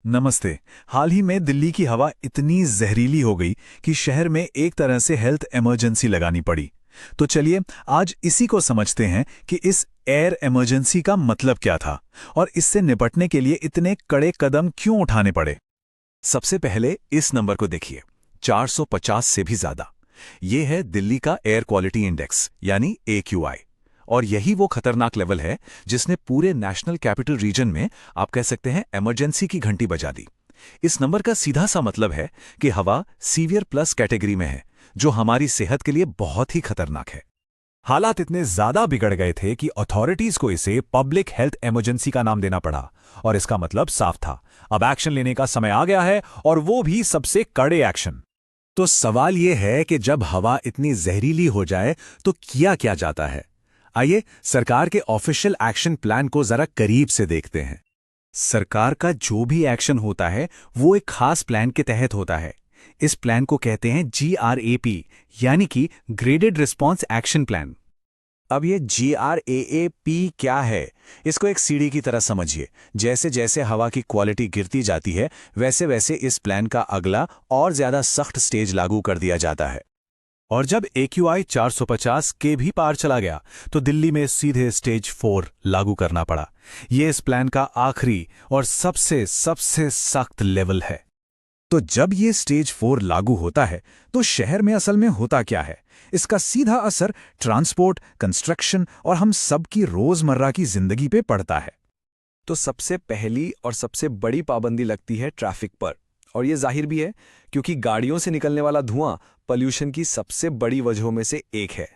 नमस्ते। हाल ही में दिल्ली की हवा इतनी जहरीली हो गई कि शहर में एक तरह से हेल्थ इमरजेंसी लगानी पड़ी। तो चलिए आज इसी को समझते हैं कि इस एयर इमरजेंसी का मतलब क्या था और इससे निपटने के लिए इतने कड़े कदम क्यों उठाने पड़े। सबसे पहले इस नंबर को देखिए, 450 से भी ज्यादा। ये है दिल्ली का एयर क्वालिटी इंडेक्स यानी AQI। और यही वो खतरनाक लेवल है जिसने पूरे नेशनल कैपिटल रीजन में आप कह सकते हैं इमरजेंसी की घंटी बजा दी। इस नंबर का सीधा सा मतलब है कि हवा सीवियर प्लस कैटेगरी में है, जो हमारी सेहत के लिए बहुत ही खतरनाक है। हालात इतने ज्यादा बिगड़ गए थे कि अथॉरिटीज को इसे पब्लिक हेल्थ इमरजेंसी का नाम देना पड़ा। और इसका मतलब साफ था, अब एक्शन लेने का समय आ गया है, और वो भी सबसे कड़े एक्शन। तो सवाल यह है कि जब हवा इतनी जहरीली हो जाए तो किया क्या जाता है। आइए सरकार के ऑफिशियल एक्शन प्लान को जरा करीब से देखते हैं। सरकार का जो भी एक्शन होता है वो एक खास प्लान के तहत होता है। इस प्लान को कहते हैं GRAP, यानी कि ग्रेडेड रिस्पॉन्स एक्शन प्लान। अब ये GRAP क्या है, इसको एक सीढ़ी की तरह समझिए। जैसे जैसे हवा की क्वालिटी गिरती जाती है, वैसे वैसे इस प्लान का अगला और ज्यादा सख्त स्टेज लागू कर दिया जाता है। और जब AQI 450 के भी पार चला गया तो दिल्ली में सीधे स्टेज 4 लागू करना पड़ा। ये इस प्लान का आखिरी और सबसे सबसे सख्त लेवल है। तो जब ये स्टेज 4 लागू होता है तो शहर में असल में होता क्या है? इसका सीधा असर ट्रांसपोर्ट, कंस्ट्रक्शन और हम सब की रोजमर्रा की जिंदगी पे पड़ता है। तो सबसे पहली और सबसे बड़ी पाबंदी लगती है ट्रैफिक पर। और ये जाहिर भी है, क्योंकि गाड़ियों से निकलने वाला धुआं पॉल्यूशन की सबसे बड़ी वजहों में से एक है।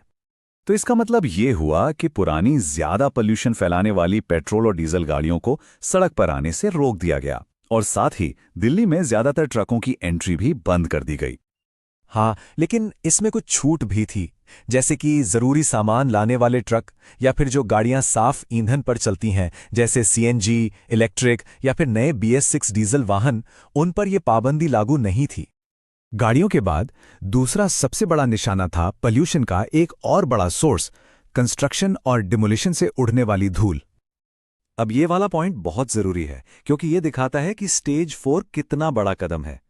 तो इसका मतलब ये हुआ कि पुरानी ज्यादा पॉल्यूशन फैलाने वाली पेट्रोल और डीजल गाड़ियों को सड़क पर आने से रोक दिया गया, और साथ ही दिल्ली में ज्यादातर ट्रकों की एंट्री भी बंद कर दी गई। हाँ, लेकिन इसमें कुछ छूट भी थी, जैसे कि जरूरी सामान लाने वाले ट्रक या फिर जो गाड़ियां साफ ईंधन पर चलती हैं, जैसे CNG, इलेक्ट्रिक या फिर नए BS6 डीजल वाहन, उन पर यह पाबंदी लागू नहीं थी। गाड़ियों के बाद दूसरा सबसे बड़ा निशाना था पॉल्यूशन का एक और बड़ा सोर्स, कंस्ट्रक्शन और डिमोलिशन से उड़ने वाली धूल। अब ये वाला पॉइंट बहुत जरूरी है, क्योंकि ये दिखाता है कि स्टेज 4 कितना बड़ा कदम है।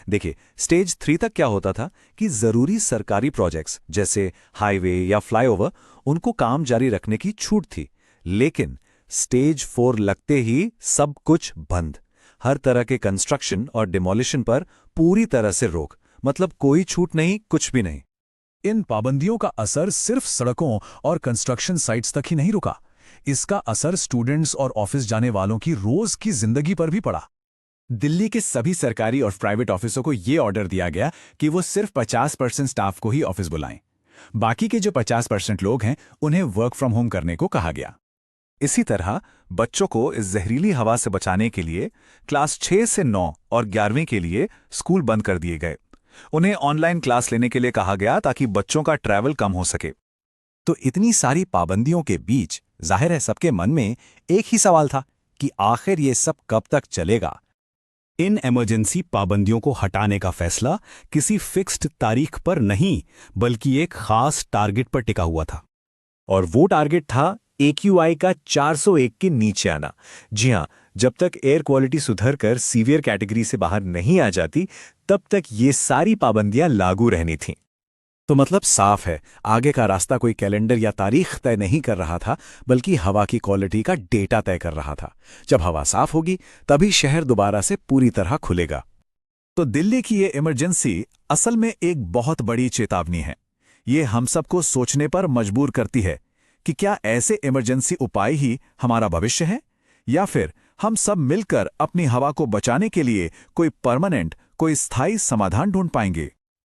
देखिए, स्टेज 3 तक क्या होता था कि जरूरी सरकारी प्रोजेक्ट्स जैसे हाईवे या फ्लाईओवर, उनको काम जारी रखने की छूट थी। लेकिन स्टेज 4 लगते ही सब कुछ बंद। हर तरह के कंस्ट्रक्शन और डिमोलिशन पर पूरी तरह से रोक, मतलब कोई छूट नहीं, कुछ भी नहीं। इन पाबंदियों का असर सिर्फ सड़कों और कंस्ट्रक्शन साइट्स तक ही नहीं रुका, इसका असर स्टूडेंट्स और ऑफिस जाने वालों की रोज की जिंदगी पर भी पड़ा। दिल्ली के सभी सरकारी और प्राइवेट ऑफिसों को यह ऑर्डर दिया गया कि वो सिर्फ 50% स्टाफ को ही ऑफिस बुलाएं। बाकी के जो 50% लोग हैं, उन्हें वर्क फ्रॉम होम करने को कहा गया। इसी तरह बच्चों को इस जहरीली हवा से बचाने के लिए क्लास 6 से 9 और 11वीं के लिए स्कूल बंद कर दिए गए। उन्हें ऑनलाइन क्लास लेने के लिए कहा गया ताकि बच्चों का ट्रैवल कम हो सके। तो इतनी सारी पाबंदियों के बीच जाहिर है सबके मन में एक ही सवाल था कि आखिर ये सब कब तक चलेगा। इन इमरजेंसी पाबंदियों को हटाने का फैसला किसी फिक्स्ड तारीख पर नहीं, बल्कि एक खास टारगेट पर टिका हुआ था। और वो टारगेट था AQI का 401 के नीचे आना। जी हां, जब तक एयर क्वालिटी सुधरकर सीवियर कैटेगरी से बाहर नहीं आ जाती, तब तक ये सारी पाबंदियां लागू रहनी थीं। तो मतलब साफ है, आगे का रास्ता कोई कैलेंडर या तारीख तय नहीं कर रहा था, बल्कि हवा की क्वालिटी का डेटा तय कर रहा था। जब हवा साफ होगी, तभी शहर दोबारा से पूरी तरह खुलेगा। तो दिल्ली की ये इमरजेंसी असल में एक बहुत बड़ी चेतावनी है। ये हम सबको सोचने पर मजबूर करती है कि क्या ऐसे इमरजेंसी उपाय ही हमारा भविष्य है, या फिर हम सब मिलकर अपनी हवा को बचाने के लिए कोई परमानेंट, कोई स्थायी समाधान ढूंढ पाएंगे।